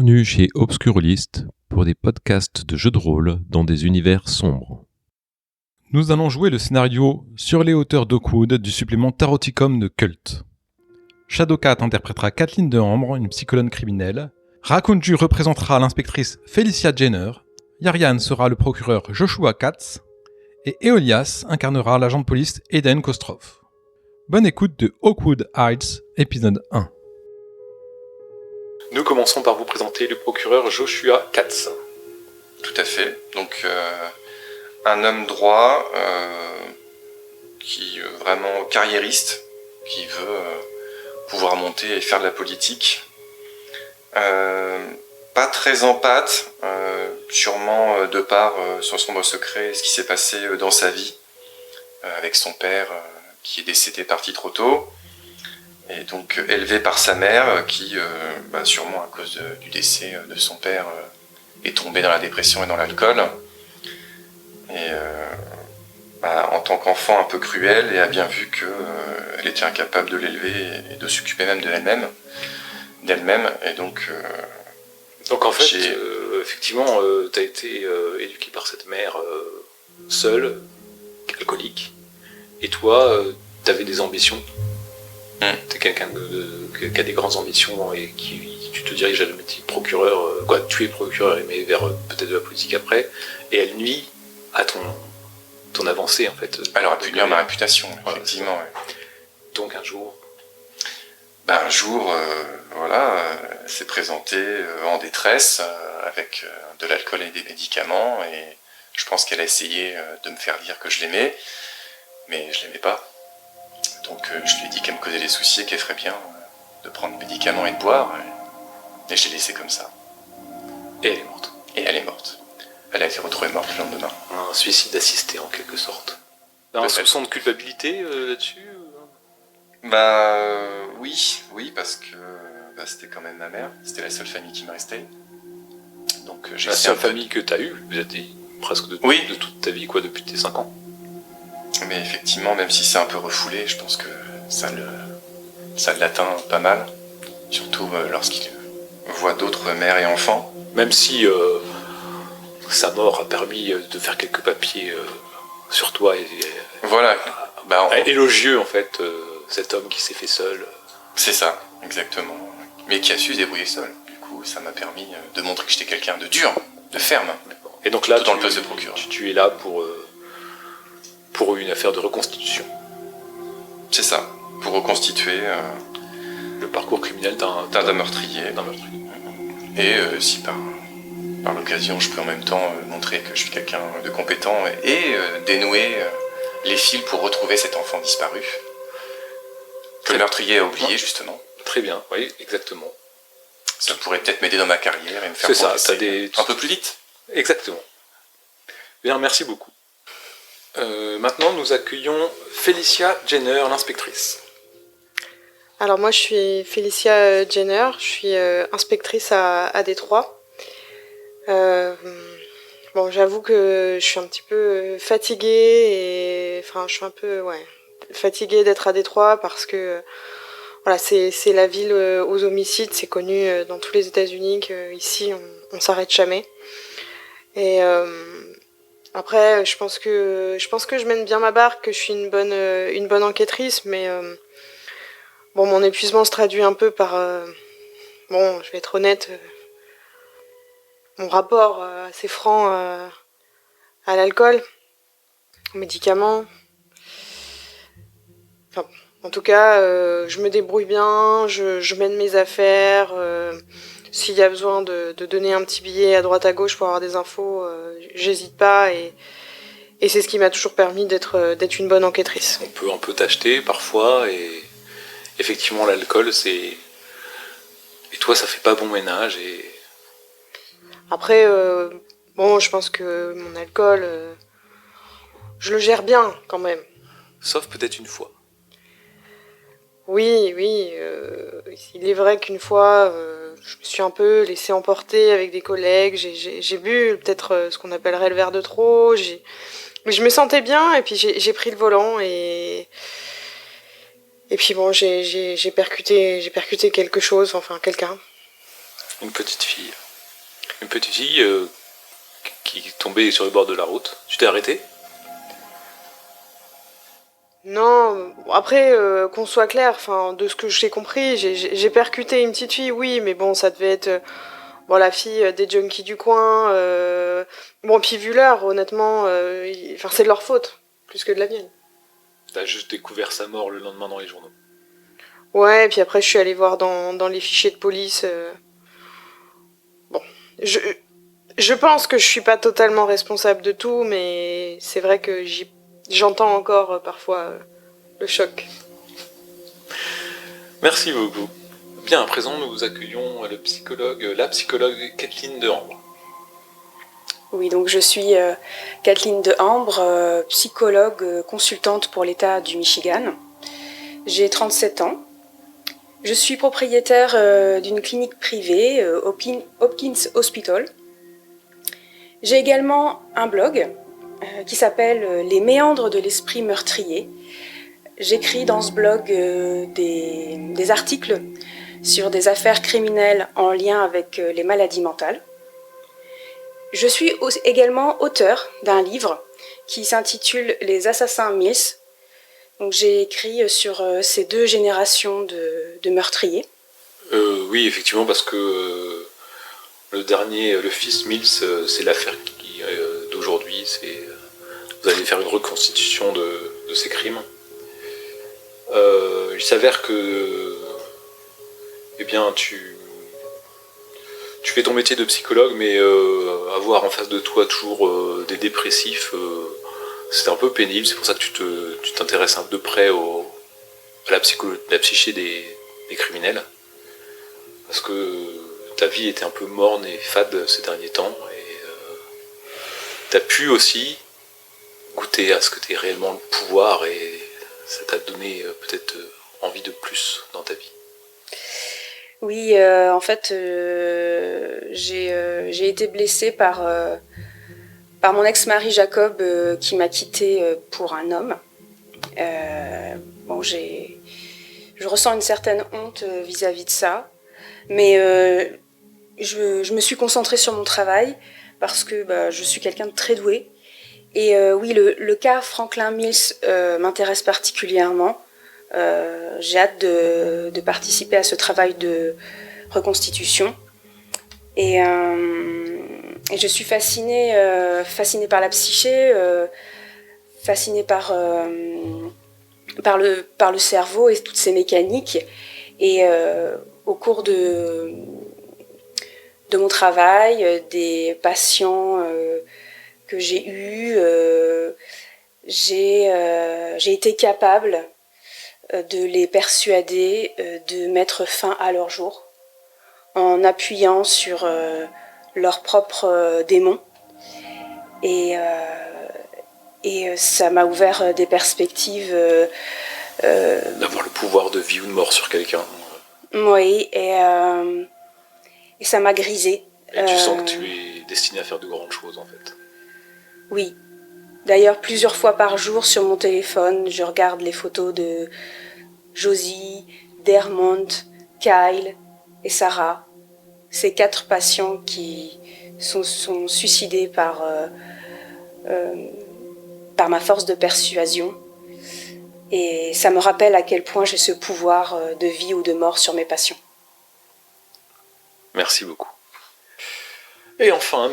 Bienvenue chez Obscurlist pour des podcasts de jeux de rôle dans des univers sombres. Nous allons jouer le scénario Sur les hauteurs d'Oakwood du supplément Taroticum de Cult. Shadowcat interprétera Kathleen de Ambre, une psychologue criminelle. Rakunju représentera l'inspectrice Felicia Jenner. Yarian sera le procureur Joshua Katz. Et Eolias incarnera l'agent de police Eden Kostrov. Bonne écoute de Oakwood Heights, épisode 1. Nous commençons par vous présenter le procureur Joshua Katz. Tout à fait. Donc, un homme droit, qui vraiment carriériste, qui veut pouvoir monter et faire de la politique. Pas très en pâte, sûrement de par son sombre secret, ce qui s'est passé dans sa vie, avec son père qui est décédé, parti trop tôt. Et donc élevé par sa mère qui, sûrement à cause du décès de son père, est tombée dans la dépression et dans l'alcool. Et en tant qu'enfant un peu cruel, et a bien vu qu'elle était incapable de l'élever et de s'occuper même d'elle-même. Et donc en fait, effectivement, tu as été éduqué par cette mère seule, alcoolique. Et toi, tu avais des ambitions. T'es quelqu'un qui a des grandes ambitions et tu te diriges à le métier de procureur, tu es procureur mais vers peut-être de la politique après, et elle nuit à ton avancée en fait. Elle aurait pu nuire ma réputation, effectivement. Ouais. Donc un jour... un jour, elle s'est présentée en détresse avec de l'alcool et des médicaments, et je pense qu'elle a essayé de me faire dire que je l'aimais, mais je l'aimais pas. Donc je lui ai dit qu'elle me causait des soucis et qu'elle ferait bien de prendre des médicaments et de boire. Et je l'ai laissée comme ça. Et elle est morte. Et elle est morte. Elle a été retrouvée morte le lendemain. Un suicide assisté en quelque sorte. Un soupçon de culpabilité là-dessus Oui, parce que c'était quand même ma mère. C'était la seule famille qui me restait. Donc, la seule famille que tu as eue. Vous êtes presque de toute ta vie, depuis tes 5 ans. Mais effectivement, même si c'est un peu refoulé, je pense que ça l'atteint pas mal. Surtout lorsqu'il voit d'autres mères et enfants. Même si sa mort a permis de faire quelques papiers sur toi et élogieux en fait, cet homme qui s'est fait seul. C'est ça, exactement. Mais qui a su se débrouiller seul. Du coup, ça m'a permis de montrer que j'étais quelqu'un de dur, de ferme. Et donc là, tout dans le poste de procureur. Tu es là pour une affaire de reconstitution. C'est ça, pour reconstituer le parcours criminel d'un meurtrier. Et si par l'occasion je peux en même temps montrer que je suis quelqu'un de compétent et dénouer les fils pour retrouver cet enfant disparu. Que le meurtrier a oublié justement. Très bien, oui, exactement. Ça pourrait peut-être m'aider dans ma carrière et me faire progresser un peu plus vite. Exactement. Bien, merci beaucoup. Maintenant, nous accueillons Felicia Jenner, l'inspectrice. Alors moi, je suis Felicia Jenner, je suis inspectrice à Détroit. J'avoue que je suis un petit peu fatiguée je suis un peu fatiguée d'être à Détroit parce que c'est la ville aux homicides, c'est connu dans tous les États-Unis qu'ici on s'arrête jamais. Et après, je pense que je mène bien ma barque, que je suis une bonne enquêtrice, mais mon épuisement se traduit un peu par, je vais être honnête, mon rapport assez franc à l'alcool, aux médicaments. En tout cas, je me débrouille bien, je mène mes affaires. S'il y a besoin de donner un petit billet à droite à gauche pour avoir des infos, j'hésite pas et c'est ce qui m'a toujours permis d'être une bonne enquêtrice. On peut un peu t'acheter parfois et effectivement l'alcool et toi ça fait pas bon ménage et... Après, je pense que mon alcool, je le gère bien quand même. Sauf peut-être une fois. Oui, il est vrai qu'une fois, je me suis un peu laissée emporter avec des collègues, j'ai bu peut-être ce qu'on appellerait le verre de trop, mais je me sentais bien et puis j'ai pris le volant et puis j'ai percuté quelque chose, quelqu'un. Une petite fille. Une petite fille qui tombait sur le bord de la route. Tu t'es arrêté ? Non, après, qu'on soit clair, enfin, de ce que j'ai compris, j'ai percuté une petite fille, oui, mais bon, ça devait être bon, la fille des junkies du coin. Bon, puis vu l'heure, honnêtement, enfin, c'est de leur faute, plus que de la mienne. T'as juste découvert sa mort le lendemain dans les journaux. Ouais, et puis après, je suis allée voir dans les fichiers de police. Bon, je pense que je suis pas totalement responsable de tout, mais c'est vrai que j'entends encore parfois le choc. Merci beaucoup. Bien, à présent, nous accueillons la psychologue Kathleen Dehambre. Oui, donc je suis Kathleen Dehambre, psychologue consultante pour l'État du Michigan. J'ai 37 ans. Je suis propriétaire d'une clinique privée, Hopkins Hospital. J'ai également un blog qui s'appelle Les méandres de l'esprit meurtrier. J'écris dans ce blog des articles sur des affaires criminelles en lien avec les maladies mentales. Je suis également auteur d'un livre qui s'intitule Les Assassins Mills. Donc j'ai écrit sur ces deux générations de meurtriers. Oui, effectivement, parce que le fils Mills, c'est l'affaire d'aujourd'hui. Vous allez faire une reconstitution de ces crimes. Il s'avère que tu fais ton métier de psychologue, mais avoir en face de toi toujours des dépressifs, c'est un peu pénible. C'est pour ça que tu t'intéresses un peu de près à la psyché des criminels. Parce que ta vie était un peu morne et fade ces derniers temps, et t'as pu aussi goûter à ce que t'es réellement le pouvoir, et ça t'a donné peut-être envie de plus dans ta vie. Oui, en fait, j'ai été blessée par mon ex-mari Jacob qui m'a quittée pour un homme. Bon, je ressens une certaine honte vis-à-vis de ça, mais je me suis concentrée sur mon travail parce que je suis quelqu'un de très doué. Et oui, le cas Franklin Mills m'intéresse particulièrement. J'ai hâte de participer à ce travail de reconstitution. Et je suis fascinée par la psyché, fascinée par le cerveau et toutes ses mécaniques. Et au cours de mon travail, des patients que j'ai eus, j'ai été capable de les persuader de mettre fin à leur jour en appuyant sur leurs propres démons. Et ça m'a ouvert des perspectives. D'avoir le pouvoir de vie ou de mort sur quelqu'un. Oui, et ça m'a grisée. Et tu sens que tu es destiné à faire de grandes choses, en fait. Oui. D'ailleurs, plusieurs fois par jour sur mon téléphone, je regarde les photos de Josie, Dermont, Kyle et Sarah. Ces 4 patients qui sont suicidés par ma force de persuasion. Et ça me rappelle à quel point j'ai ce pouvoir de vie ou de mort sur mes patients. Merci beaucoup. Et enfin,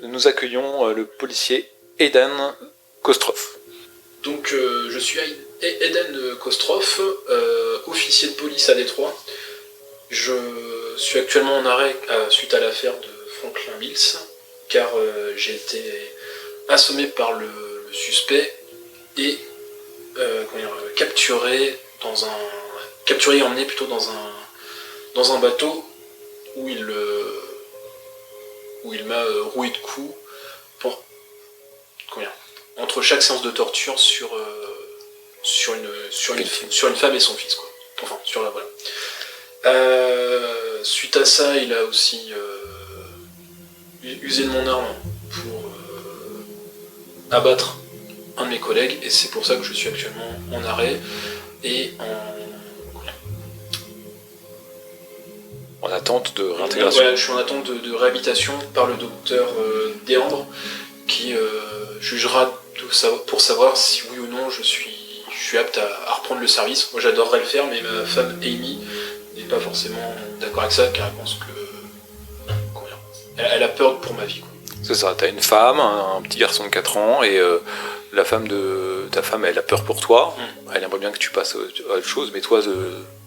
nous accueillons le policier Aidan Kostrov. Donc, je suis Aidan Kostrov, officier de police à Détroit. Je suis actuellement en arrêt suite à l'affaire de Franklin Mills, car j'ai été assommé par le suspect et capturé et emmené plutôt dans un bateau où il m'a roué de coups entre chaque séance de torture sur une femme et son fils, quoi. Enfin, voilà. Suite à ça, il a aussi usé de mon arme pour abattre un de mes collègues, et c'est pour ça que je suis actuellement en arrêt et en attente de réintégration. Voilà, je suis en attente de réhabilitation par le docteur Desambres, qui jugera pour savoir si oui ou non je suis apte à reprendre le service. Moi j'adorerais le faire, mais ma femme Amy n'est pas forcément d'accord avec ça, car elle pense que... Elle a peur pour ma vie, quoi. C'est ça, t'as une femme, un petit garçon de 4 ans, et la femme de ta femme, elle a peur pour toi. Elle aimerait bien que tu passes à autre chose, mais toi,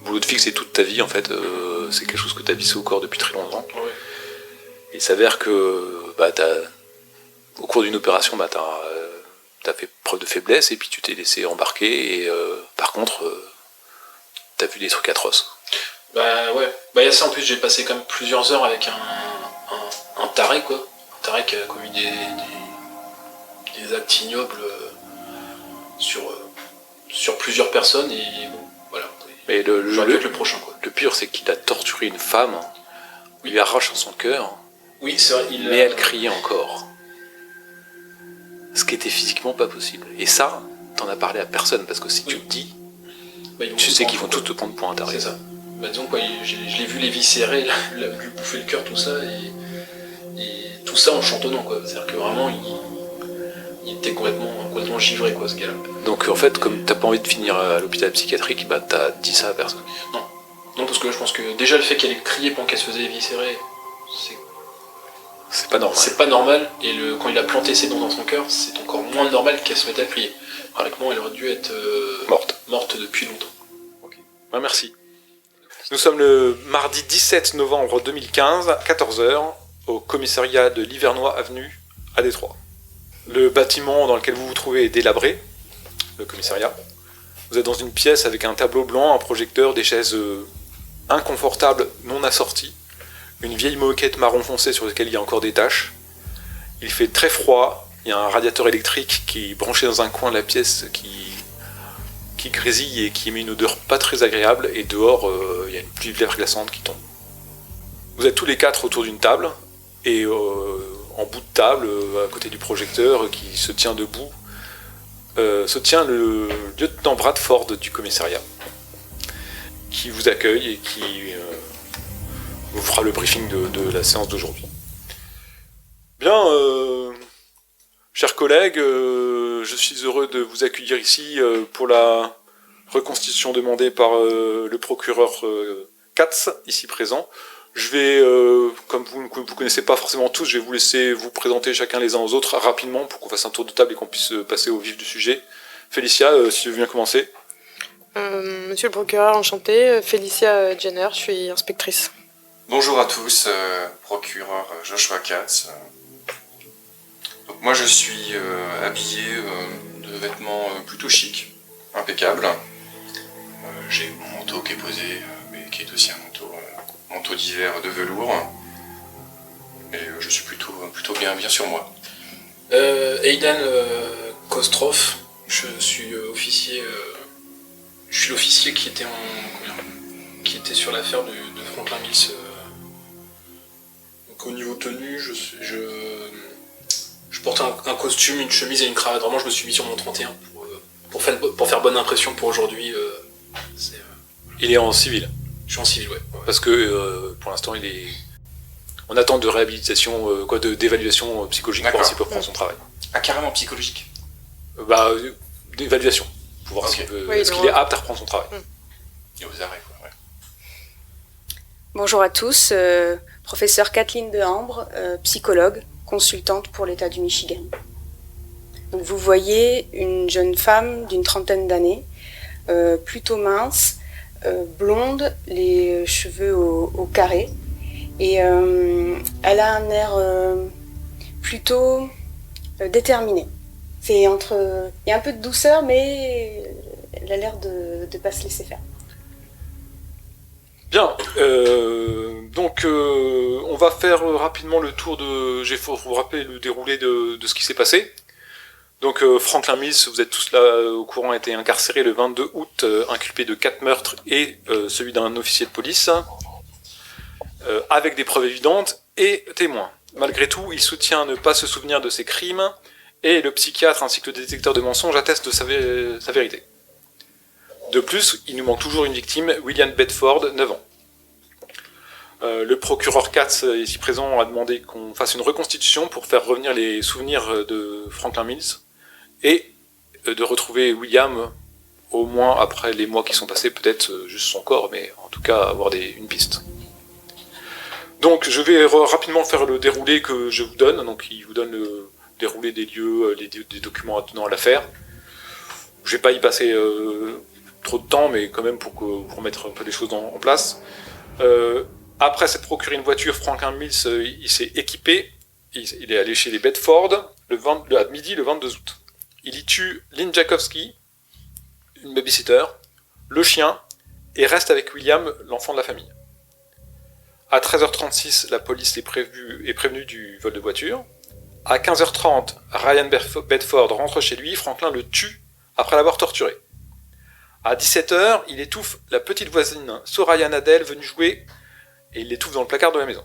boulot de fixe et toute ta vie, en fait, c'est quelque chose que t'as vissé au corps depuis très longtemps. Ouais. Il s'avère que au cours d'une opération, t'as fait preuve de faiblesse, et puis tu t'es laissé embarquer, et par contre, t'as vu des trucs atroces. Bah ouais, il y a ça en plus, j'ai passé quand même plusieurs heures avec un taré, quoi. Un taré qui a commis des actes ignobles sur plusieurs personnes, et bon, voilà. Mais j'aurais dû être le prochain, quoi. Le pire, c'est qu'il a torturé une femme, il lui arrache son cœur, oui, c'est vrai, mais elle criait encore. Ce qui était physiquement pas possible. Et ça, t'en as parlé à personne, parce que si tu le dis, tu sais qu'ils vont tous te prendre pour un taré. C'est ça. Disons quoi, je l'ai vu l'éviscérer, lui bouffer le cœur, tout ça, et tout ça en chantonnant, quoi. C'est-à-dire que vraiment, il était complètement givré, quoi, ce gars-là. Donc en fait, comme t'as pas envie de finir à l'hôpital psychiatrique, t'as dit ça à personne. Non, parce que je pense que déjà le fait qu'elle ait crié pendant qu'elle se faisait éviscérer, c'est pas normal. C'est pas normal, et quand il a planté ses dents dans son cœur, c'est encore moins normal qu'elle se mette à crier. Pratiquement, elle aurait dû être morte depuis longtemps. Ok. Ouais, merci. Nous sommes le mardi 17 novembre 2015, 14h, au commissariat de l'Hivernois Avenue, à Détroit. Le bâtiment dans lequel vous vous trouvez est délabré, le commissariat. Vous êtes dans une pièce avec un tableau blanc, un projecteur, des chaises inconfortables non assorties, une vieille moquette marron foncé sur laquelle il y a encore des taches. Il fait très froid, il y a un radiateur électrique qui est branché dans un coin de la pièce qui grésille et qui émet une odeur pas très agréable, et dehors il y a une pluie verglaçante qui tombe. Vous êtes tous les quatre autour d'une table, et en bout de table, à côté du projecteur qui se tient debout, se tient le lieutenant Bradford du commissariat, qui vous accueille et qui vous fera le briefing de la séance d'aujourd'hui. Bien, chers collègues, je suis heureux de vous accueillir ici pour la reconstitution demandée par le procureur Katz, ici présent. Je vais, comme vous ne vous connaissez pas forcément tous, je vais vous laisser vous présenter chacun les uns aux autres rapidement pour qu'on fasse un tour de table et qu'on puisse passer au vif du sujet. Félicia, si tu veux bien commencer. Monsieur le procureur, enchanté. Félicia Jenner, je suis inspectrice. Bonjour à tous, procureur Joshua Katz. Donc moi je suis habillé de vêtements plutôt chics, impeccables. J'ai mon manteau qui est posé, mais qui est aussi un manteau d'hiver de velours. Et je suis plutôt bien sur moi. Aidan Kostroff, je suis officier. Je suis l'officier qui était sur l'affaire de Franklin Mills. Donc au niveau tenue, je porte un costume, une chemise et une cravate. Vraiment, je me suis mis sur mon 31 pour faire bonne impression pour aujourd'hui. Il est en civil. Je suis en civil, ouais. Parce que pour l'instant, il est en attente de réhabilitation, d'évaluation psychologique. Pour ainsi reprendre son travail. Ah, carrément psychologique. D'évaluation. Pour voir est-ce qu'il est apte à reprendre son travail. Et aux arrêts, quoi. Ouais. Bonjour à tous, professeur Kathleen Dehambre, psychologue, consultante pour l'État du Michigan. Donc vous voyez une jeune femme d'une trentaine d'années, plutôt mince, blonde, les cheveux au carré, et elle a un air plutôt déterminé. Il y a un peu de douceur, mais elle a l'air de ne pas se laisser faire. Bien, donc on va faire rapidement le tour de... Je vais vous rappeler le déroulé de ce qui s'est passé. Donc Franklin Mills, vous êtes tous là au courant, a été incarcéré le 22 août, inculpé de 4 meurtres et celui d'un officier de police, avec des preuves évidentes et témoins. Malgré tout, il soutient ne pas se souvenir de ses crimes, et le psychiatre ainsi que le détecteur de mensonges attestent de sa vérité. De plus, il nous manque toujours une victime, William Bedford, 9 ans. Le procureur Katz, ici présent, a demandé qu'on fasse une reconstitution pour faire revenir les souvenirs de Franklin Mills et de retrouver William, au moins après les mois qui sont passés, peut-être juste son corps, mais en tout cas avoir une piste. Donc je vais rapidement faire le déroulé que je vous donne. Donc il vous donne le déroulé des lieux, des documents attenant à l'affaire. Je vais pas y passer trop de temps, mais quand même pour mettre un peu les choses en place. Après s'être procuré une voiture, Franklin Mills il s'est équipé. Il est allé chez les Bedford à midi le 22 août. Il y tue Lynn Jakowski, une babysitter, le chien, et reste avec William, l'enfant de la famille. À 13h36, la police est prévenue du vol de voiture. À 15h30, Ryan Bedford rentre chez lui, Franklin le tue après l'avoir torturé. À 17h, il étouffe la petite voisine Soraya Nadel venue jouer, et il l'étouffe dans le placard de la maison.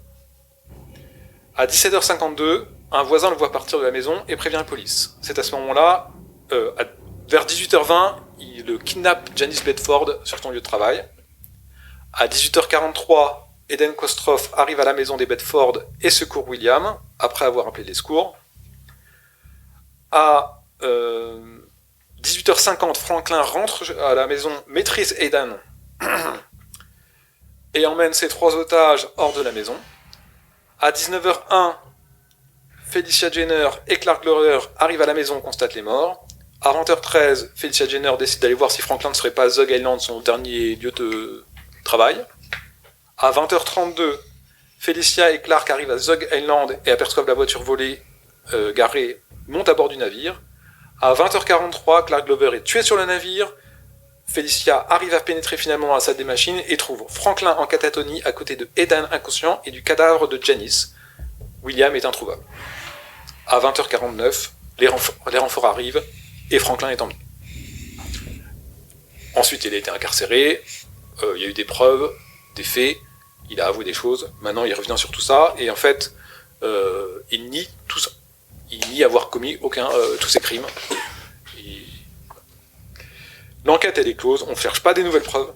À 17h52, un voisin le voit partir de la maison et prévient la police. C'est à ce moment-là, vers 18h20, il kidnappe Janice Bedford sur son lieu de travail. À 18h43, Eden Kostroff arrive à la maison des Bedford et secourt William, après avoir appelé les secours. À 18h50, Franklin rentre à la maison, maîtrise Eden et emmène ses 3 otages hors de la maison. À 19h01, Felicia Jenner et Clark Glover arrivent à la maison et constatent les morts. À 20h13, Felicia Jenner décide d'aller voir si Franklin ne serait pas à Zug Island, son dernier lieu de travail. À 20h32, Felicia et Clark arrivent à Zug Island et aperçoivent la voiture volée garée, montent à bord du navire. À 20h43, Clark Glover est tué sur le navire. Felicia arrive à pénétrer finalement dans la salle des machines et trouve Franklin en catatonie à côté de Eden inconscient et du cadavre de Janice. William est introuvable. À 20h49, les renforts arrivent et Franklin est emmené. Ensuite, il a été incarcéré, il y a eu des preuves, des faits, il a avoué des choses, maintenant il revient sur tout ça, et en fait, il nie tout ça. Il nie avoir commis tous ces crimes. L'enquête elle est close, on ne cherche pas des nouvelles preuves,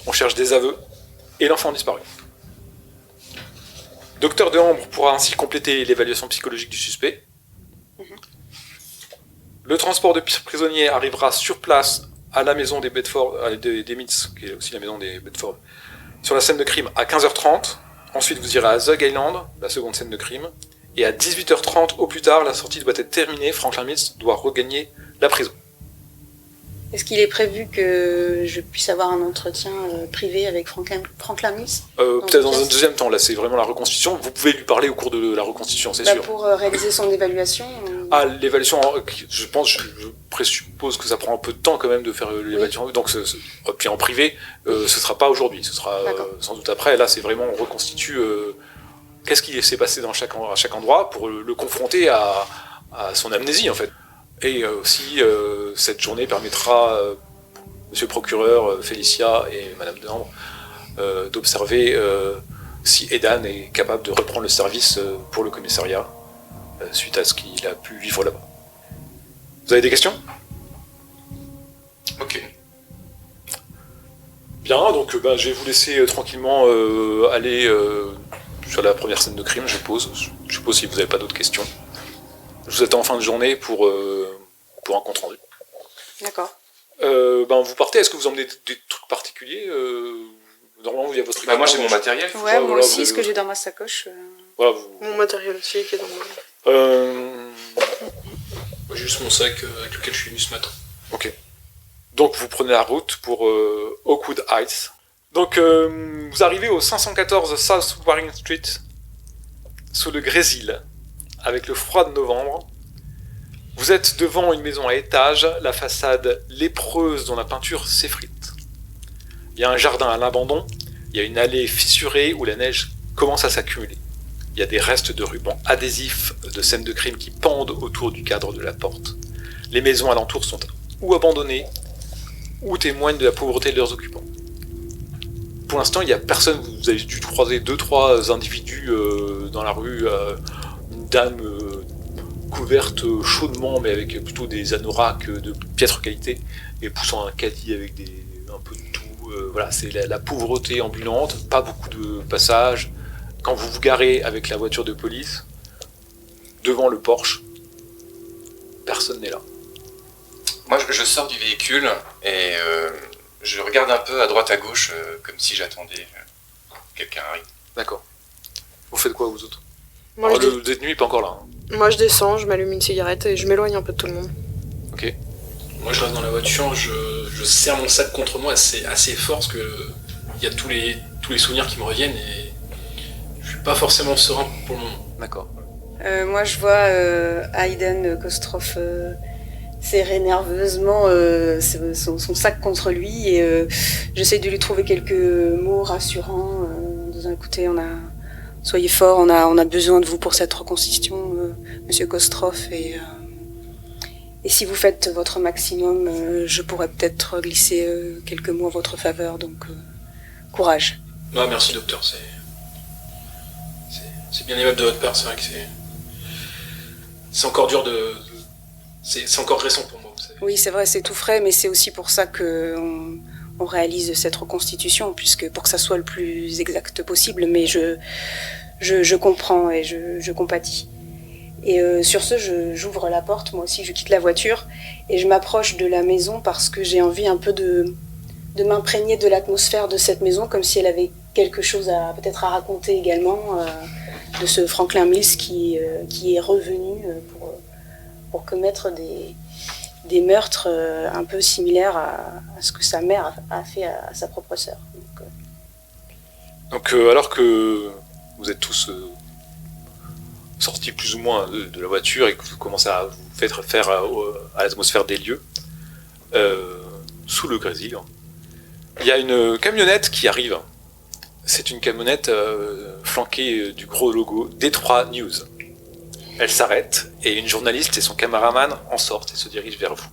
on cherche des aveux, et l'enfant a disparu. Docteur de Ambre pourra ainsi compléter l'évaluation psychologique du suspect. Le transport de prisonniers arrivera sur place à la maison des Bedford, des Mills, qui est aussi la maison des Bedford, sur la scène de crime à 15h30. Ensuite, vous irez à Zug Island, la seconde scène de crime. Et à 18h30 au plus tard, la sortie doit être terminée. Franklin Mills doit regagner la prison. Est-ce qu'il est prévu que je puisse avoir un entretien privé avec Franklin Mills peut-être dans un deuxième temps. Là, c'est vraiment la reconstitution. Vous pouvez lui parler au cours de la reconstitution, c'est sûr. Pour réaliser son évaluation Ah, l'évaluation, je présuppose que ça prend un peu de temps quand même de faire l'évaluation. Oui. Donc, puis en privé, ce sera pas aujourd'hui, ce sera sans doute après. Là, c'est vraiment, on reconstitue qu'est-ce qui s'est passé à chaque endroit pour le confronter à son amnésie, en fait. Et aussi, cette journée permettra, monsieur le procureur, Felicia et madame de Ambre, d'observer si Eden est capable de reprendre le service pour le commissariat, suite à ce qu'il a pu vivre là-bas. Vous avez des questions ? Ok. Bien, donc je vais vous laisser tranquillement aller sur la première scène de crime, je suppose si vous n'avez pas d'autres questions. Je vous attends en fin de journée pour un compte rendu. D'accord. Vous partez, est-ce que vous emmenez des trucs particuliers Normalement, il y a votre équipement. Moi, j'ai mon matériel. Ouais, moi aussi, ce que j'ai dans ma sacoche. Voilà, Mon matériel aussi qui est dans mon... Juste mon sac avec lequel je suis venu ce matin. Ok. Donc, vous prenez la route pour Oakwood Heights. Donc, vous arrivez au 514 South Waring Street, sous le grésil, avec le froid de novembre. Vous êtes devant une maison à étages, la façade lépreuse dont la peinture s'effrite. Il y a un jardin à l'abandon, il y a une allée fissurée où la neige commence à s'accumuler. Il y a des restes de rubans adhésifs de scènes de crime qui pendent autour du cadre de la porte. Les maisons alentours sont ou abandonnées, ou témoignent de la pauvreté de leurs occupants. Pour l'instant, il n'y a personne, vous avez dû croiser 2-3 individus dans la rue, une dame couverte chaudement, mais avec plutôt des anoraks de piètre qualité, et poussant un caddie avec un peu de tout, voilà, c'est la pauvreté ambulante, pas beaucoup de passages. Quand vous vous garez avec la voiture de police, devant le Porsche, personne n'est là. Moi, je sors du véhicule et je regarde un peu à droite à gauche, comme si j'attendais que quelqu'un arrive. D'accord. Vous faites quoi, vous autres? Moi, Le détenu n'est pas encore là. Moi, je descends, je m'allume une cigarette et je m'éloigne un peu de tout le monde. Ok. Moi, je reste dans la voiture, je serre mon sac contre moi assez fort parce que il y a tous les souvenirs qui me reviennent et je suis pas forcément serein pour le moment. D'accord. Moi, je vois Aiden Kostrov serrer nerveusement son sac contre lui et j'essaie de lui trouver quelques mots rassurants. En disant, écoutez, soyez fort, on a besoin de vous pour cette reconstitution, Monsieur Kostrov, et si vous faites votre maximum, je pourrais peut-être glisser quelques mots en votre faveur, donc courage. Ah, merci docteur, c'est bien aimable de votre part, c'est vrai que c'est encore dur c'est encore récent pour moi, vous savez. Oui, c'est vrai, c'est tout frais, mais c'est aussi pour ça qu'on réalise cette reconstitution, puisque pour que ça soit le plus exact possible, mais je comprends et je compatis. Et sur ce, j'ouvre la porte, moi aussi je quitte la voiture, et je m'approche de la maison parce que j'ai envie un peu de m'imprégner de l'atmosphère de cette maison, comme si elle avait quelque chose peut-être à raconter également, de ce Franklin Mills qui est revenu pour commettre des meurtres un peu similaires à ce que sa mère a fait à sa propre sœur. Donc alors que vous êtes tous sortis plus ou moins de la voiture et que vous commencez à vous faire à l'atmosphère des lieux, sous le grésil, il y a une camionnette qui arrive. C'est une camionnette flanquée du gros logo Détroit News. Elle s'arrête et une journaliste et son caméraman en sortent et se dirigent vers vous.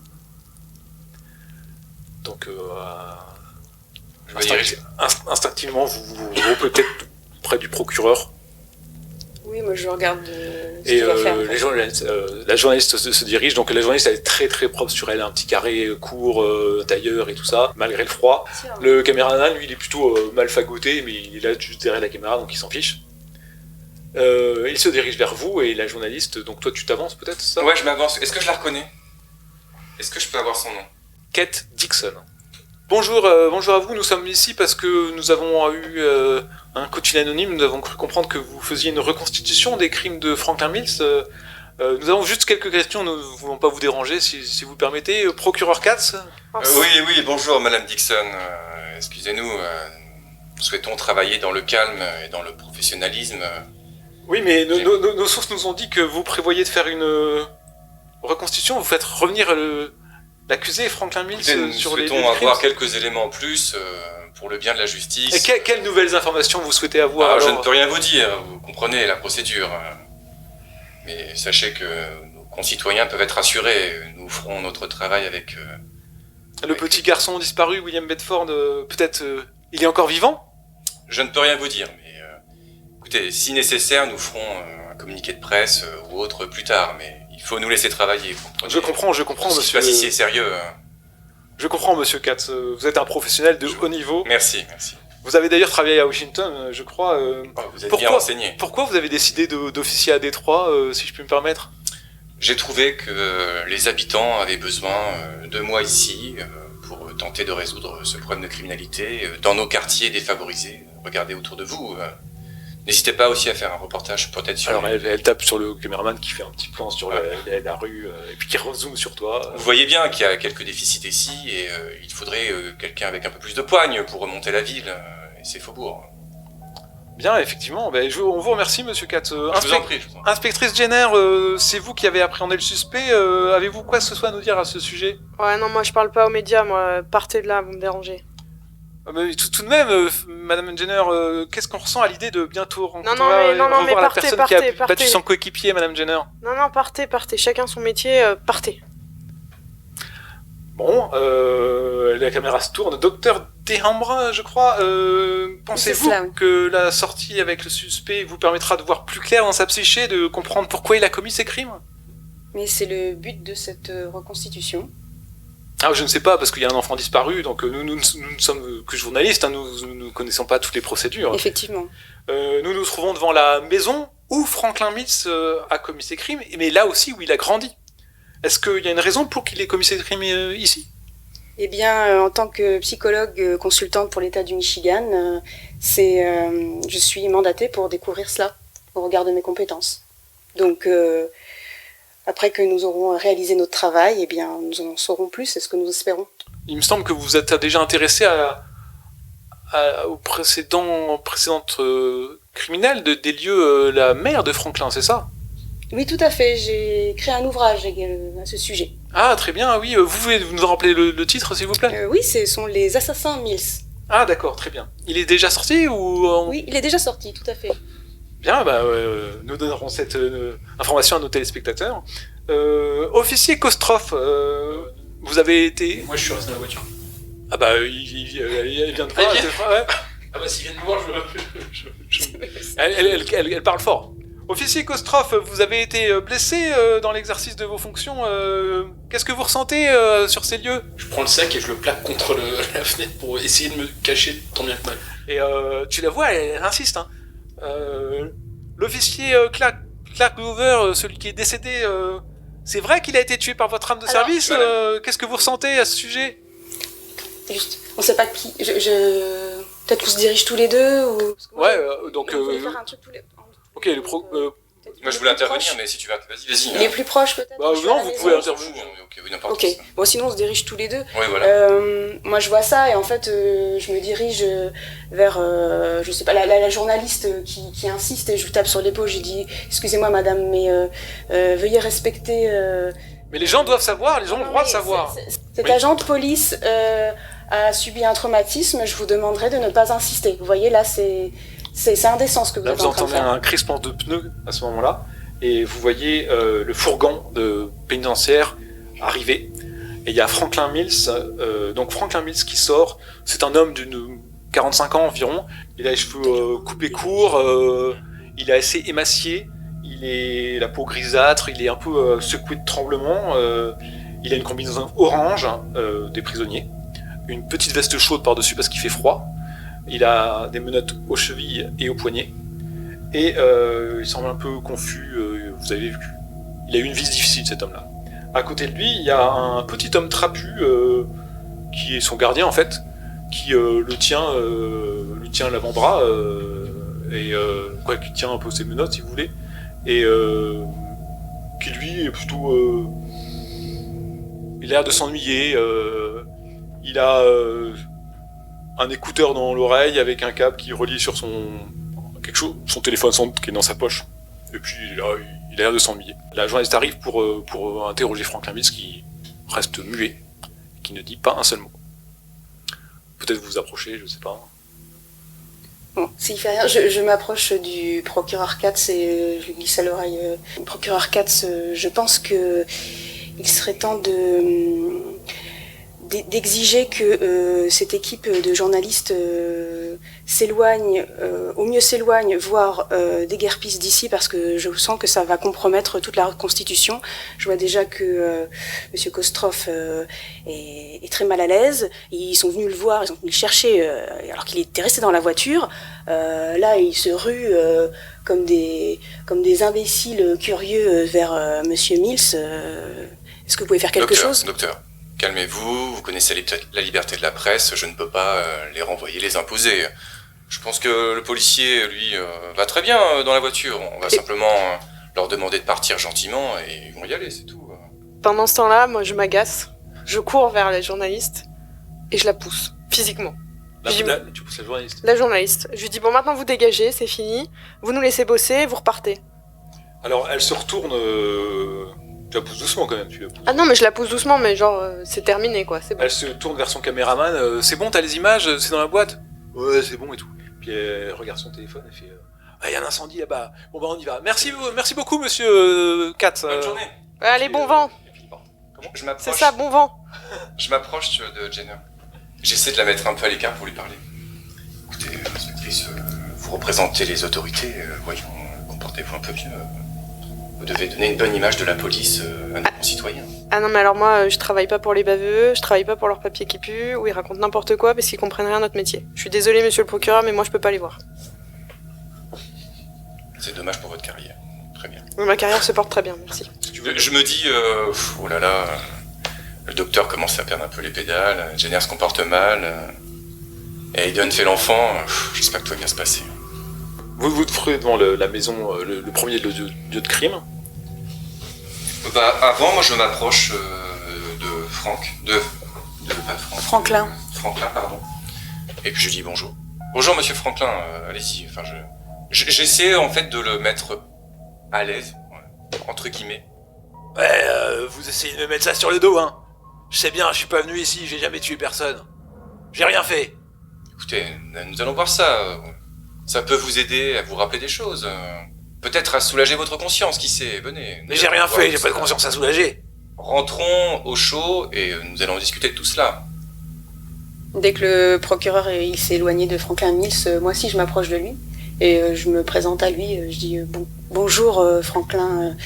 Donc, instinctivement, vous vous peut-être près du procureur. Oui, moi je regarde ce Et qu'il va faire. la journaliste se dirige, donc la journaliste elle est très très propre sur elle, un petit carré court, tailleur et tout ça, malgré le froid. Tiens. Le caméraman, lui, il est plutôt mal fagoté, mais il est là juste derrière la caméra, donc il s'en fiche. Il se dirige vers vous et la journaliste, donc toi tu t'avances peut-être, c'est ça? Ouais, je m'avance. Est-ce que je la reconnais? Est-ce que je peux avoir son nom? Kate Dixon. Bonjour à vous, nous sommes ici parce que nous avons eu un coaching anonyme, nous avons cru comprendre que vous faisiez une reconstitution des crimes de Franklin Mills. Nous avons juste quelques questions, nous ne voulons pas vous déranger si vous permettez. Procureur Katz? Oui, bonjour Madame Dixon. Excusez-nous, nous souhaitons travailler dans le calme et dans le professionnalisme. Oui, mais nos sources nous ont dit que vous prévoyez de faire une reconstitution, vous faites revenir l'accusé Franklin Mills sur les crimes. Nous souhaitons avoir quelques éléments en plus pour le bien de la justice. Et quelles nouvelles informations vous souhaitez avoir? Alors, je ne peux rien vous dire, vous comprenez la procédure. Mais sachez que nos concitoyens peuvent être rassurés, nous ferons notre travail avec... Le petit garçon disparu, William Bedford, peut-être il est encore vivant? Je ne peux rien vous dire, mais écoutez, si nécessaire, nous ferons un communiqué de presse ou autre plus tard, mais il faut nous laisser travailler, vous comprenez. Je comprends, monsieur. Je sais pas si c'est sérieux. Je comprends, monsieur Katz. Vous êtes un professionnel de haut niveau. Merci. Vous avez d'ailleurs travaillé à Washington, je crois. Vous êtes bien renseigné. Pourquoi vous avez décidé d'officier à Détroit, si je puis me permettre? J'ai trouvé que les habitants avaient besoin de moi ici pour tenter de résoudre ce problème de criminalité dans nos quartiers défavorisés. Regardez autour de vous. N'hésitez pas aussi à faire un reportage peut-être sur... Alors elle tape sur le caméraman qui fait un petit plan sur la rue et puis qui rezoome sur toi. Vous voyez bien qu'il y a quelques déficits ici et il faudrait quelqu'un avec un peu plus de poigne pour remonter la ville et ses faubourgs. Bien, effectivement. On vous remercie, monsieur Katz. Je vous en prie. Inspectrice Jenner, c'est vous qui avez appréhendé le suspect. Avez-vous quoi que ce soit à nous dire à ce sujet? Ouais, non, moi je parle pas aux médias, moi. Partez de là, vous me dérangez. Mais tout de même, Madame Jenner, qu'est-ce qu'on ressent à l'idée de bientôt rencontrer mais la partez, personne qui a battu partez. son coéquipier, Madame Jenner? Non, partez. Chacun son métier, partez. Bon, la caméra se tourne. Docteur Desambres, je crois, pensez-vous que la sortie avec le suspect vous permettra de voir plus clair dans sa psyché, de comprendre pourquoi il a commis ces crimes? Mais c'est le but de cette reconstitution. Ah, je ne sais pas, parce qu'il y a un enfant disparu, donc nous ne sommes que journalistes, hein, nous ne connaissons pas toutes les procédures. Effectivement. Nous nous trouvons devant la maison où Franklin Mills a commis ses crimes, mais là aussi où il a grandi. Est-ce qu'il y a une raison pour qu'il ait commis ses crimes ici ? Eh bien, en tant que psychologue consultante pour l'État du Michigan, je suis mandatée pour découvrir cela au regard de mes compétences. Donc, après que nous aurons réalisé notre travail, eh bien, nous en saurons plus, c'est ce que nous espérons. Il me semble que vous êtes déjà intéressé aux précédentes criminels des lieux, la mère de Franklin, c'est ça ? Oui, tout à fait. J'ai écrit un ouvrage à ce sujet. Ah, très bien, oui. Vous pouvez nous rappeler le titre, s'il vous plaît ? Oui, ce sont les assassins Mills. Ah, d'accord, très bien. Il est déjà sorti ou... Oui, il est déjà sorti, tout à fait. Bien, nous donnerons cette information à nos téléspectateurs. Officier Kostroff, vous avez été... Moi, je suis resté dans la voiture. Ah bah, il vient de voir. Ouais. Ah bah, s'il vient de me voir, Elle parle fort. Officier Kostroff, vous avez été blessé dans l'exercice de vos fonctions. Qu'est-ce que vous ressentez sur ces lieux ? Je prends le sac et je le plaque contre la fenêtre pour essayer de me cacher tant bien que mal. Et tu la vois, elle insiste. Hein. L'officier Clark Glover, celui qui est décédé, c'est vrai qu'il a été tué par votre âme de service ? Qu'est-ce que vous ressentez à ce sujet ? Juste, on sait pas qui. Peut-être qu'on se dirige tous les deux ou. Ouais, donc. On voulait faire un truc tous les. Ok, Moi, je voulais intervenir, mais si tu veux, vas-y. Il est plus proche, peut-être. Non, vous pouvez intervenir. Ok, oui, n'importe Ok, bon, sinon on se dirige tous les deux. Oui, voilà. Moi je vois ça et en fait je me dirige vers, je sais pas, la journaliste qui insiste et je lui tape sur l'épaule. J'ai dit, excusez-moi madame, mais veuillez respecter... Mais les gens doivent savoir, les gens ont le droit de savoir. Cet agent de police a subi un traumatisme, je vous demanderai de ne pas insister. Vous voyez, là c'est indécent ce que vous êtes en train de faire. Vous entendez un crispement de pneus à ce moment-là, et vous voyez le fourgon de pénitentiaire arriver. Et il y a Franklin Mills, donc Franklin Mills qui sort. C'est un homme d'une 45 ans environ. Il a les cheveux coupés courts, il est assez émacié, il est la peau grisâtre, il est un peu secoué de tremblements. Il a une combinaison orange des prisonniers, une petite veste chaude par-dessus parce qu'il fait froid. Il a des menottes aux chevilles et aux poignets. Et il semble un peu confus, vous avez vu. Il a eu une vie difficile, cet homme-là. À côté de lui, il y a un petit homme trapu, qui est son gardien en fait, qui lui tient l'avant-bras, qui tient un peu ses menottes si vous voulez, et qui lui est plutôt... il a l'air de s'ennuyer, il a... un écouteur dans l'oreille avec un câble qui relie sur son téléphone qui est dans sa poche. Et puis là, il a l'air de s'ennuyer. La journaliste arrive pour interroger Franklin Mills qui reste muet, qui ne dit pas un seul mot. Peut-être vous approchez, je sais pas. Bon, s'il fait rien, je m'approche du procureur Katz et je lui glisse à l'oreille. Procureur Katz, je pense que il serait temps d'exiger que cette équipe de journalistes s'éloigne, au mieux s'éloigne, voire déguerpisse d'ici, parce que je sens que ça va compromettre toute la constitution. Je vois déjà que Monsieur Kostroff est très mal à l'aise. Ils sont venus le voir, ils sont venus le chercher alors qu'il était resté dans la voiture. Là, il se rue comme des imbéciles curieux vers Monsieur Mills. Est-ce que vous pouvez faire quelque chose ? Docteur. Calmez-vous, vous connaissez la liberté de la presse, je ne peux pas les renvoyer, les imposer. Je pense que le policier, lui, va très bien dans la voiture. On va simplement leur demander de partir gentiment et ils vont y aller, c'est tout. Pendant ce temps-là, moi je m'agace, je cours vers la journaliste et je la pousse, physiquement. Tu pousses la journaliste. La journaliste. Je lui dis, bon maintenant vous dégagez, c'est fini, vous nous laissez bosser, vous repartez. Alors elle se retourne... Tu la pousses doucement quand même, Ah non, mais je la pousse doucement, mais genre, c'est terminé quoi, c'est bon. Elle se tourne vers son caméraman, c'est bon, t'as les images, c'est dans la boîte ? Ouais, c'est bon et tout. Puis elle regarde son téléphone, elle fait il y a un incendie là-bas. Bon bah on y va. Merci beaucoup monsieur Katz. Bonne journée. Ouais, allez, bon vent. Je m'approche. C'est ça, bon vent. Je m'approche de Jenner. J'essaie de la mettre un peu à l'écart pour lui parler. Écoutez, inspectrice, vous représentez les autorités, voyons, comportez-vous un peu mieux. Vous devez donner une bonne image de la police à nos concitoyens. Ah non, mais alors moi, je travaille pas pour les baveux, je travaille pas pour leurs papiers qui puent, ou ils racontent n'importe quoi parce qu'ils comprennent rien à notre métier. Je suis désolée, monsieur le procureur, mais moi je peux pas les voir. C'est dommage pour votre carrière. Très bien. Mais ma carrière se porte très bien, merci. Je me dis, oh là là, le docteur commence à perdre un peu les pédales, Jenner se comporte mal, et Aiden fait l'enfant, j'espère que tout va bien se passer. Vous vous trouvez devant la maison, le premier lieu de crime. Bah, avant, moi je m'approche de Franck, pas Franck. Franklin. Franklin, pardon. Et puis je lui dis bonjour. Bonjour monsieur Franklin, allez-y, enfin j'essaie en fait de le mettre à l'aise, entre guillemets. Ouais, vous essayez de me mettre ça sur le dos, hein. Je sais bien, je suis pas venu ici, j'ai jamais tué personne. J'ai rien fait. Écoutez, nous allons voir ça. Ça peut vous aider à vous rappeler des choses. Peut-être à soulager votre conscience, qui sait, venez. Mais j'ai rien fait, j'ai pas de conscience à soulager. Rentrons au chaud et nous allons discuter de tout cela. Dès que le procureur il s'est éloigné de Franklin Mills, moi aussi je m'approche de lui et je me présente à lui. Je dis bonjour Franklin,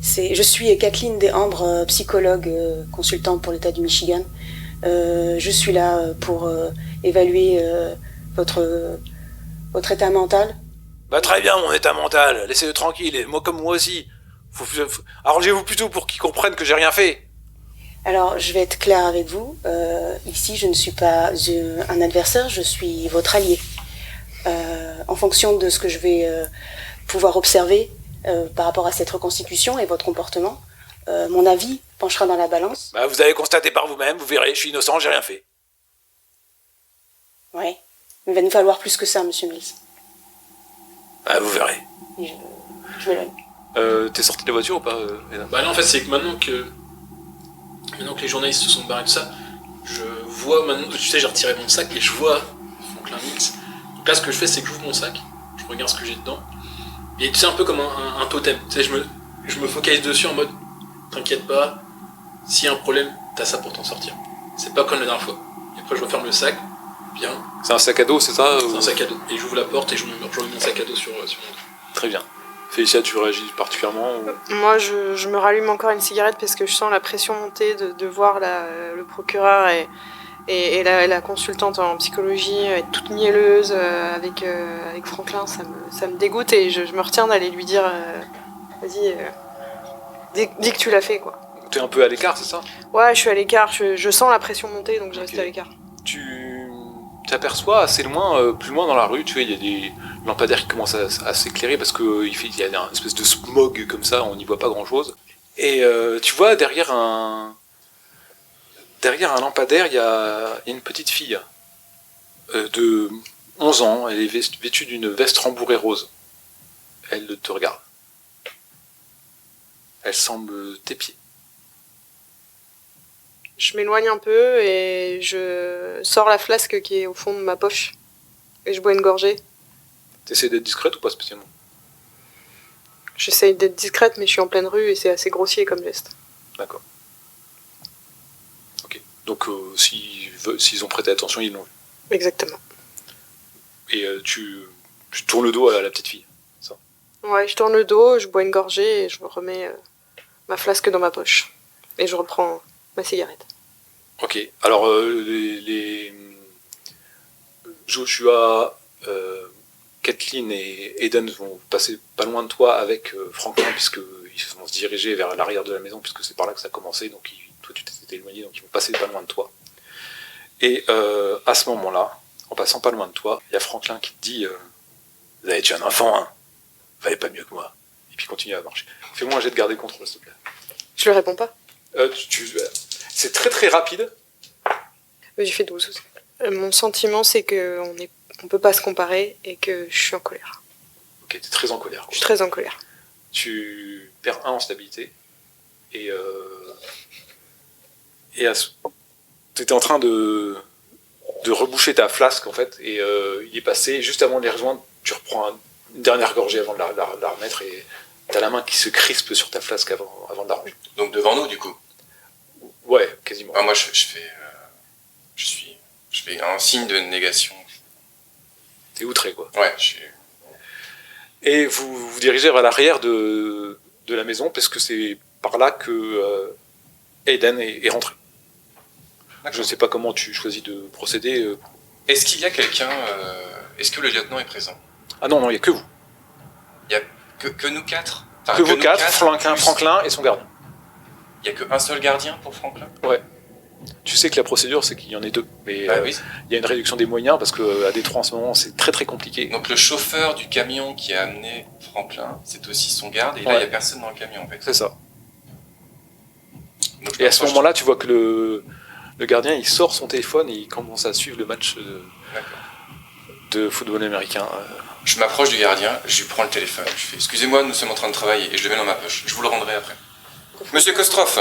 je suis Kathleen Desambres, psychologue consultante pour l'État du Michigan. Je suis là pour évaluer votre état mental. Bah très bien, mon état mental, laissez-le tranquille, et moi comme moi aussi. Arrangez-vous plutôt pour qu'il comprenne que j'ai rien fait. Alors, je vais être claire avec vous. Ici, je ne suis pas un adversaire, je suis votre allié. En fonction de ce que je vais pouvoir observer par rapport à cette reconstitution et votre comportement, mon avis penchera dans la balance. Bah vous allez constater par vous-même, vous verrez, je suis innocent, j'ai rien fait. Ouais, il va nous falloir plus que ça, monsieur Mills. Bah vous verrez. Et je m'éloigne. T'es sorti de la voiture ou pas, Eden ? Bah non, en fait, c'est que maintenant que les journalistes se sont barrés de ça, je vois maintenant, tu sais, j'ai retiré mon sac et je vois Franklin Mills. Donc là, ce que je fais, c'est que j'ouvre mon sac, je regarde ce que j'ai dedans, et tu sais, un peu comme un totem. Tu sais, je me focalise dessus en mode, t'inquiète pas, s'il y a un problème, t'as ça pour t'en sortir. C'est pas comme la dernière fois. Et après, je referme le sac, bien. C'est un sac à dos, c'est ça C'est un sac à dos. Et j'ouvre la porte et je remets mon sac à dos sur mon dos. Très bien. Félicia, tu réagis particulièrement ou... Moi, je me rallume encore une cigarette parce que je sens la pression monter de voir le procureur et la consultante en psychologie être toute mielleuse avec Franklin. Ça me dégoûte et je me retiens d'aller lui dire vas-y, dis que tu l'as fait, quoi. T'es un peu à l'écart, c'est ça ? Ouais, je suis à l'écart, je sens la pression monter, donc je reste à l'écart. Tu t'aperçois assez loin, plus loin dans la rue, tu vois, il y a des lampadaires qui commencent à s'éclairer parce qu'il y a une espèce de smog comme ça, on n'y voit pas grand chose. Et tu vois, derrière un lampadaire, il y a une petite fille de 11 ans, elle est vêtue d'une veste rembourrée rose. Elle te regarde. Elle semble t'épier. Je m'éloigne un peu et je sors la flasque qui est au fond de ma poche et je bois une gorgée. T'essaies d'être discrète ou pas spécialement ? J'essaye d'être discrète, mais je suis en pleine rue et c'est assez grossier comme geste. D'accord. Ok. Donc s'ils ont prêté attention, ils l'ont vu. Exactement. Et tu tournes le dos à la petite fille, ça ? Ouais, je tourne le dos, je bois une gorgée et je remets ma flasque dans ma poche. Et je reprends ma cigarette. Ok. Alors, Joshua, Kathleen et Eden vont passer pas loin de toi avec Franklin, puisqu'ils vont se diriger vers l'arrière de la maison, puisque c'est par là que ça a commencé, donc toi tu t'es éloigné, donc ils vont passer pas loin de toi. Et à ce moment-là, en passant pas loin de toi, il y a Franklin qui te dit vous avez tué un enfant, hein ? Vous valez pas mieux que moi. Et puis continue à marcher. Fais-moi un jet de garder contrôle, s'il te plaît. Je lui réponds pas. C'est très très rapide. J'ai fait 12 aussi. Mon sentiment, c'est qu'on peut pas se comparer et que je suis en colère. Ok, t'es très en colère, quoi. Je suis très en colère. Tu perds 1 en stabilité et t'étais en train de reboucher ta flasque en fait et il est passé juste avant de les rejoindre. Tu reprends une dernière gorgée avant de la remettre et t'as la main qui se crispe sur ta flasque avant de la ranger. Donc devant nous, du coup. Ouais, quasiment. Ah, moi, je fais un signe de négation. T'es outré, quoi. Ouais, Et vous vous dirigez vers l'arrière de de la maison, parce que c'est par là que Aiden est rentré. Je ne sais pas comment tu choisis de procéder. Est-ce qu'il y a quelqu'un... Est-ce que le lieutenant est présent? Ah non, il n'y a que vous. Il n'y a que nous quatre? Enfin, Que vous nous quatre, plus- Franklin et son gardien. Il n'y a qu'un seul gardien pour Franklin? Tu sais que la procédure, c'est qu'il y en ait deux. Mais Bah oui. il y a une réduction des moyens, parce qu'à Détroit, en ce moment, c'est très très compliqué. Donc le chauffeur du camion qui a amené Franklin, c'est aussi son garde, et là il n'y a personne dans le camion en fait. C'est ça. Donc, Et à ce moment-là, tu vois que le gardien, il sort son téléphone et il commence à suivre le match D'accord. de football américain. Je m'approche du gardien, je lui prends le téléphone, je fais excusez-moi, nous sommes en train de travailler, et je le mets dans ma poche. Je vous le rendrai après. Monsieur Kostroff,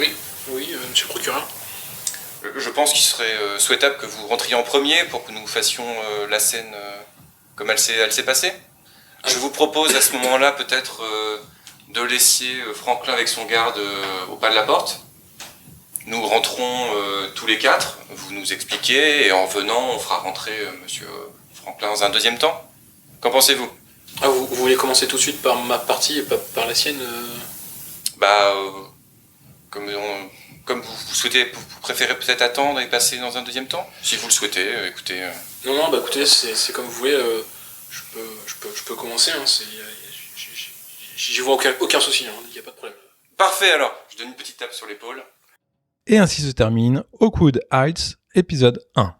Oui, monsieur le procureur. je pense qu'il serait souhaitable que vous rentriez en premier pour que nous fassions la scène comme elle s'est passée. Je vous propose à ce moment-là peut-être de laisser Franklin avec son garde au pas de la porte. Nous rentrons tous les quatre, vous nous expliquez, et en venant, on fera rentrer monsieur Franklin dans un deuxième temps. Qu'en pensez-vous? Ah, vous voulez commencer tout de suite par ma partie et pas par la sienne Comme vous souhaitez, vous préférez peut-être attendre et passer dans un deuxième temps? Si vous le souhaitez, écoutez... Non, bah écoutez, c'est comme vous voulez, je peux commencer, hein, j'y vois aucun souci, il n'y a pas de problème. Parfait alors, je donne une petite tape sur l'épaule. Et ainsi se termine Oakwood Heights, épisode 1.